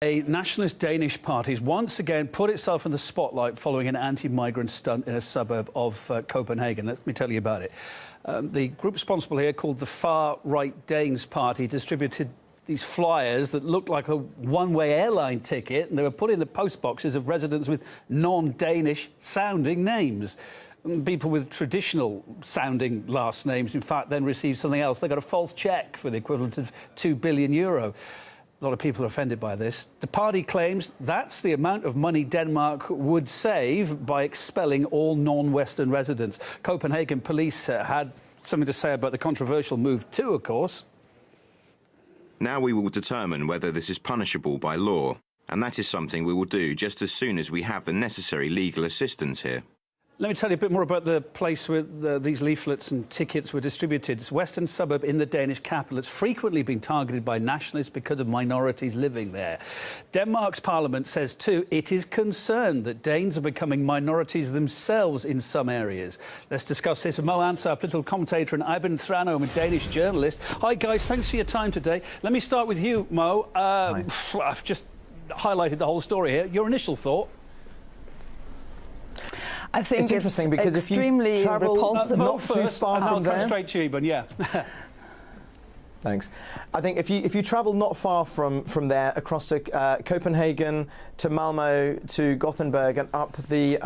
A nationalist Danish party has once again put itself in the spotlight following an anti-migrant stunt in a suburb of Copenhagen. Let me tell you about it. The group responsible here, called the Far-Right Danes Party, distributed these flyers that looked like a one-way airline ticket, and they were put in the post boxes of residents with non-Danish sounding names. People with traditional sounding last names, in fact, then received something else. They got a false cheque for the equivalent of €2 billion. A lot of people are offended by this. The party claims that's the amount of money Denmark would save by expelling all non-Western residents. Copenhagen police had something to say about the controversial move too, of course. Now we will determine whether this is punishable by law, and that is something we will do just as soon as we have the necessary legal assistance here. Let me tell you a bit more about the place where these leaflets and tickets were distributed. It's a western suburb in the Danish capital. It's frequently been targeted by nationalists because of minorities living there. Denmark's parliament says, too, it is concerned that Danes are becoming minorities themselves in some areas. Let's discuss this with Mo Ansar, political commentator, and Iben Thrano, I'm a Danish journalist. Hi, guys. Thanks for your time today. Let me start with you, Mo. I've just highlighted the whole story here. Your initial thought? I think it's interesting because extremely if you travel not too far from there, straight to you, but yeah. Thanks. I think if you travel not far from there across to Copenhagen, to Malmö, to Gothenburg, and up the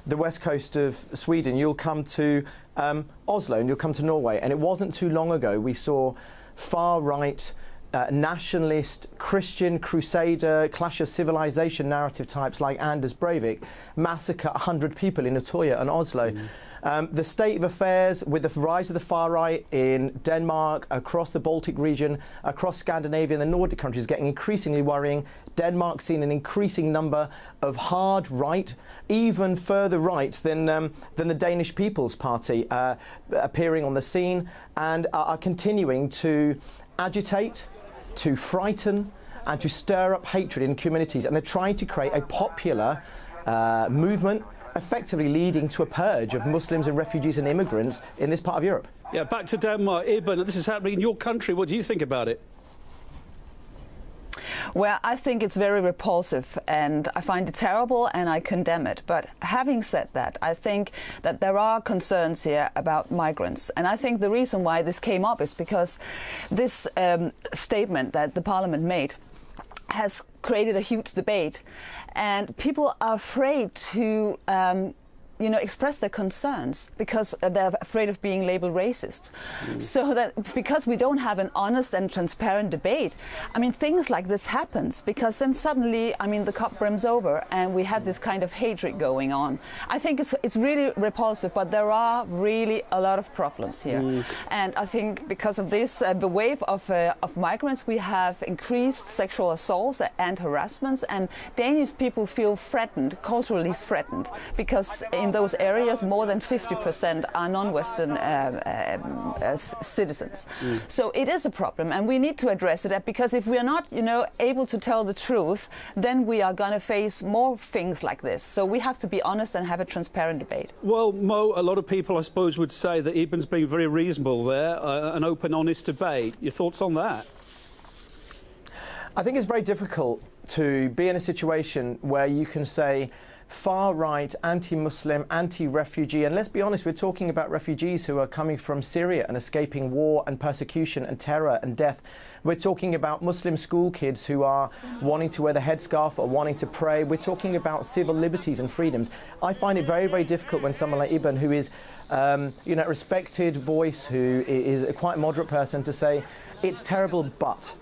west coast of Sweden, you'll come to Oslo and you'll come to Norway. And it wasn't too long ago we saw far-right nationalist, Christian, crusader, clash of civilization narrative types like Anders Breivik massacre 100 people in Utøya and Oslo. The state of affairs with the rise of the far right in Denmark, across the Baltic region, across Scandinavia and the Nordic countries is getting increasingly worrying. Denmark's seen an increasing number of hard right, even further right than the Danish People's Party appearing on the scene and are continuing to agitate, to frighten and to stir up hatred in communities, and they're trying to create a popular movement, effectively leading to a purge of Muslims and refugees and immigrants in this part of Europe. Yeah, back to Denmark. Iben, this is happening in your country. What do you think about it? Well, I think it's very repulsive and I find it terrible and I condemn it. But having said that, I think that there are concerns here about migrants. And I think the reason why this came up is because this statement that the parliament made has created a huge debate. And people are afraid to express their concerns because they're afraid of being labeled racist. So that because we don't have an honest and transparent debate, I mean, things like this happens because then suddenly, I mean, the cup brims over and we have this kind of hatred going on. I think it's really repulsive, but there are really a lot of problems here. And I think because of this, the wave of migrants, we have increased sexual assaults and harassments, and Danish people feel threatened, culturally threatened, because in those areas, more than 50% are non-Western citizens. So it is a problem, and we need to address it. Because if we are not, able to tell the truth, then we are going to face more things like this. So we have to be honest and have a transparent debate. Well, Mo, a lot of people, I suppose, would say that Iben's being very reasonable there, an open, honest debate. Your thoughts on that? I think it's very difficult to be in a situation where you can say far-right, anti-Muslim, anti-refugee, and let's be honest, we're talking about refugees who are coming from Syria and escaping war and persecution and terror and death. We're talking about Muslim school kids who are wanting to wear the headscarf or wanting to pray. We're talking about civil liberties and freedoms. I find it very, very difficult when someone like Iben, who is a respected voice, who is a quite moderate person, to say it's terrible, but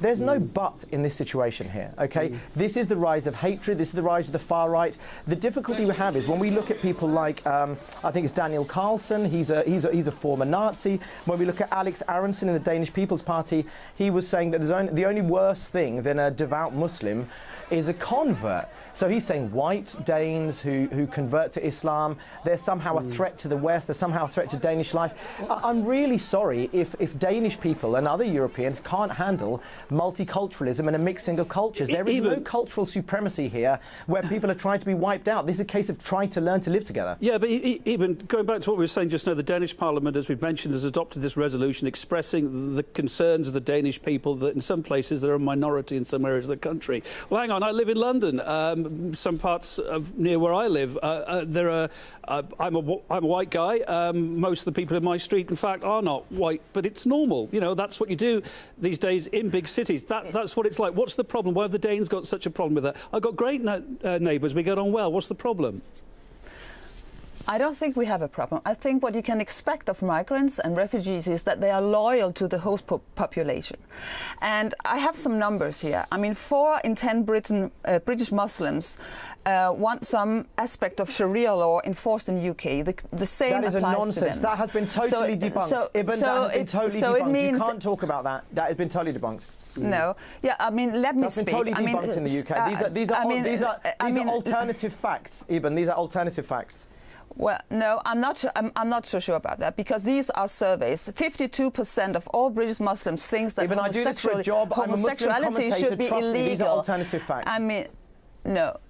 there's no but in this situation here, okay? This is the rise of hatred, this is the rise of the far right. The difficulty we have is when we look at people like, I think it's Daniel Carlson, he's a former Nazi. When we look at Alex Aronson in the Danish People's Party, he was saying that the only worse thing than a devout Muslim is a convert. So he's saying white Danes who convert to Islam, they're somehow a threat to the West, they're somehow a threat to Danish life. I'm really sorry if Danish people and other Europeans can't handle multiculturalism and a mixing of cultures. There is no cultural supremacy here where people are trying to be wiped out. This is a case of trying to learn to live together. Yeah, but even going back to what we were saying just now, the Danish Parliament, as we've mentioned, has adopted this resolution expressing the concerns of the Danish people that in some places they're a minority in some areas of the country. Well, hang on, I live in London. Some parts of near where I live, I'm a white guy. Most of the people in my street, in fact, are not white, but it's normal. You know, that's what you do these days in big cities. That's what it's like. What's the problem? Why have the Danes got such a problem with that? I've got great neighbours. We get on well. What's the problem? I don't think we have a problem. I think what you can expect of migrants and refugees is that they are loyal to the host population. And I have some numbers here. I mean, 4 in 10 British Muslims want some aspect of Sharia law enforced in the UK. The same that is applies a nonsense. to them. That has been totally debunked. Ibn, that has been totally debunked. It means you can't talk about that. That has been totally debunked. No, yeah, I mean, let me speak. That's been totally debunked in the UK. These are alternative facts, Ibn. These are alternative facts. Well, no, I'm not so sure about that, because these are surveys. 52% of all British Muslims think that homosexuality should be illegal. These are alternative facts. I mean, no,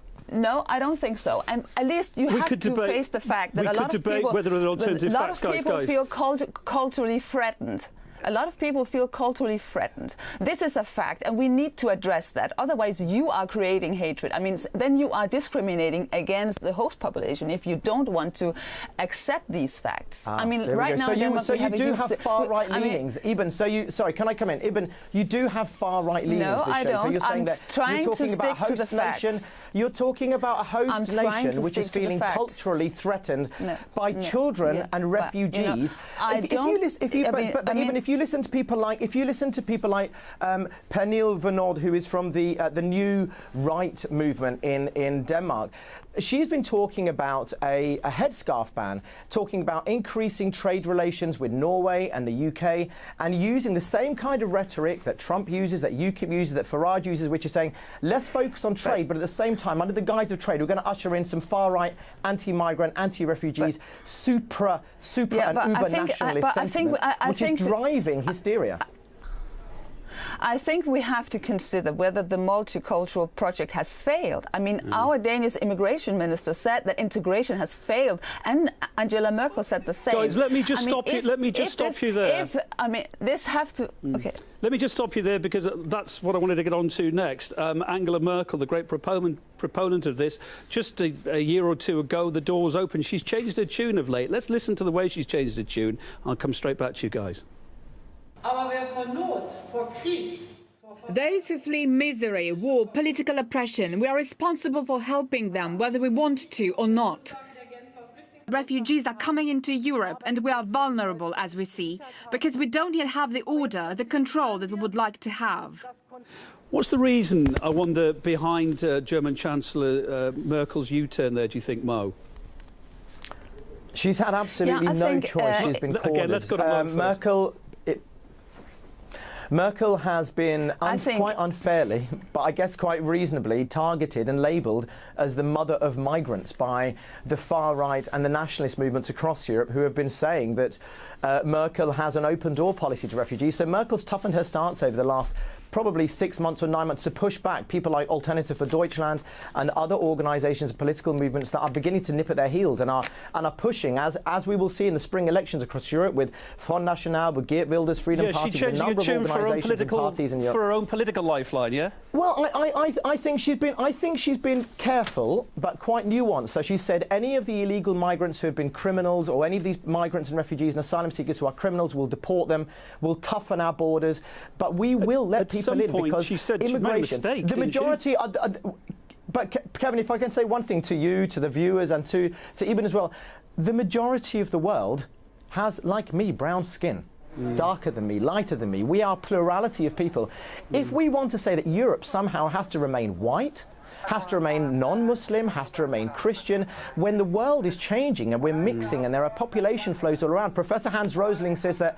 I don't think so. And at least you have to face the fact that a lot of people feel culturally threatened. A lot of people feel culturally threatened. This is a fact, and we need to address that. Otherwise, you are creating hatred. I mean, then you are discriminating against the host population if you don't want to accept these facts. I mean, right now, so you do have far-right leanings. Ibn, sorry, can I come in? Ibn, you do have far-right leanings. No, I don't. So you're saying that you're talking about a host nation. You're talking about a host nation which is feeling culturally threatened by children and refugees. If you listen to people like Pernille Vernood, who is from the new right movement in Denmark, she's been talking about a headscarf ban, talking about increasing trade relations with Norway and the UK, and using the same kind of rhetoric that Trump uses, that UKIP uses, that Farage uses, which is saying, let's focus on trade, but at the same time, under the guise of trade, we're going to usher in some far-right, anti-migrant, anti-refugees, super and uber-nationalist sentiment, which is driving hysteria. I think we have to consider whether the multicultural project has failed. I mean, our Danish immigration minister said that integration has failed, and Angela Merkel said the same. Guys, let me just stop you. Let me just stop you there. Okay. Let me just stop you there, because that's what I wanted to get on to next. Angela Merkel, the great proponent of this, just a year or two ago, the door was open. She's changed her tune of late. Let's listen to the way she's changed her tune. I'll come straight back to you guys. Those who flee misery, war, political oppression, we are responsible for helping them, whether we want to or not. Refugees are coming into Europe, and we are vulnerable, as we see, because we don't yet have the order, the control that we would like to have. What's the reason, I wonder, behind German Chancellor Merkel's U-turn there, do you think, Mo? She's had absolutely no choice. She's been cornered. Again, let's go to Mo Merkel has been quite unfairly, but I guess quite reasonably, targeted and labelled as the mother of migrants by the far right and the nationalist movements across Europe, who have been saying that Merkel has an open door policy to refugees. So Merkel's toughened her stance over the last probably 6 months or 9 months to push back people like Alternative for Deutschland and other organisations and political movements that are beginning to nip at their heels and are pushing, as we will see in the spring elections across Europe, with Front National, with Geert Wilders' Freedom Party, with a number of organisations and parties in Europe. For her own political lifeline, yeah? Well, I think she's been careful but quite nuanced. So she said any of the illegal migrants who have been criminals, or any of these migrants and refugees and asylum seekers who are criminals, will deport them, will toughen our borders, but we will let people in, because she said immigration, she made a mistake, the majority but Kevin, if I can say one thing to you, to the viewers, and to Ibn as well, the majority of the world has, like me, brown skin. Darker than me, lighter than me. We are a plurality of people. If we want to say that Europe somehow has to remain white, has to remain non-Muslim, has to remain Christian. When the world is changing and we're mixing and there are population flows all around, Professor Hans Rosling says that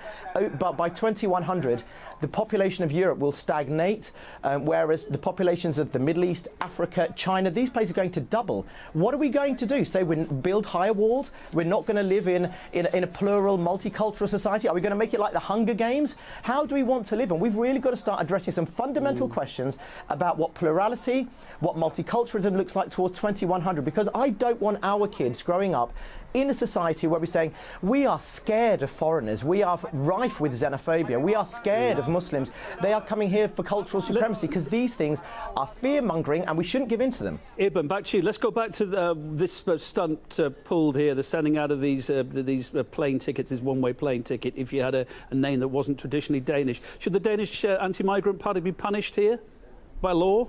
by 2100, the population of Europe will stagnate, whereas the populations of the Middle East, Africa, China, these places are going to double. What are we going to do? Say we build higher walls? We're not going to live in a plural, multicultural society? Are we going to make it like the Hunger Games? How do we want to live? And we've really got to start addressing some fundamental questions about what plurality, what multiculturalism looks like towards 2100, because I don't want our kids growing up in a society where we're saying we are scared of foreigners, we are rife with xenophobia, we are scared of Muslims, they are coming here for cultural supremacy, because these things are fear-mongering and we shouldn't give in to them. Ibn, back to you. Let's go back to this stunt pulled here, the sending out of these plane tickets, this one-way plane ticket, if you had a name that wasn't traditionally Danish. Should the Danish anti-migrant party be punished here by law?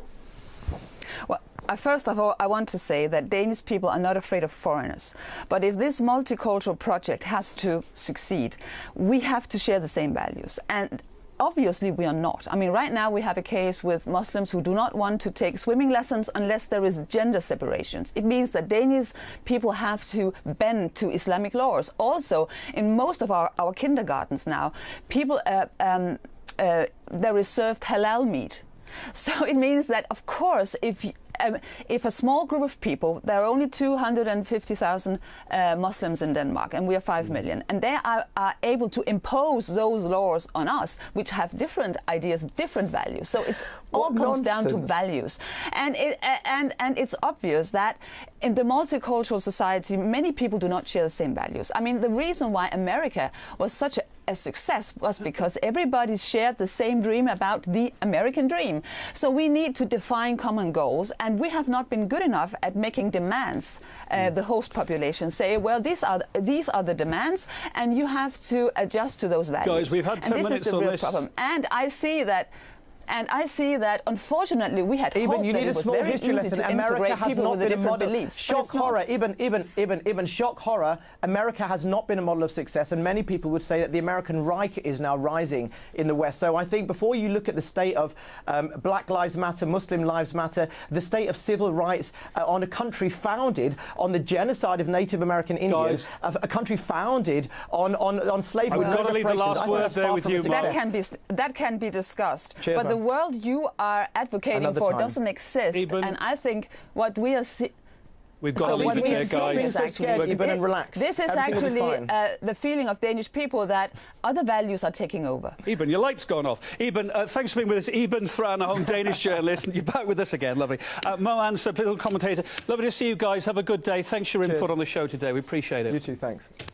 Well, first of all, I want to say that Danish people are not afraid of foreigners. But if this multicultural project has to succeed, we have to share the same values. And obviously we are not. I mean, right now we have a case with Muslims who do not want to take swimming lessons unless there is gender separations. It means that Danish people have to bend to Islamic laws. Also, in most of our kindergartens now, people there is served halal meat. So it means that, of course, if a small group of people, there are only 250,000 Muslims in Denmark, and we are 5 million, and they are able to impose those laws on us, which have different ideas, different values. So it's all comes down to values, and it's obvious that in the multicultural society, many people do not share the same values. I mean, the reason why America was such a success was because everybody shared the same dream about the American dream. So we need to define common goals, and we have not been good enough at making demands. The host population say, well, these are the demands, and you have to adjust to those values. Guys, we've had 10 minutes on this. And this is the real problem. And I see that, unfortunately, we had hoped that it was very easy to integrate people with different beliefs. Shock horror, even shock horror, America has not been a model of success, and many people would say that the American Reich is now rising in the West. So I think before you look at the state of Black Lives Matter, Muslim Lives Matter, the state of civil rights on a country founded on the genocide of Native American Indians, a country founded on slavery. We've got to leave the last word there with you, Mark. That can be discussed. Cheers, but the world you are advocating for doesn't exist, and I think what we are we've got to leave it there, guys. And relax. This is actually the feeling of Danish people that other values are taking over. Ibn, your light's gone off. Ibn, thanks for being with us. Ibn Thranholm, Danish journalist. You're back with us again. Lovely. Mo Answer, political commentator. Lovely to see you guys. Have a good day. Thanks for your input on the show today. We appreciate it. You too. Thanks.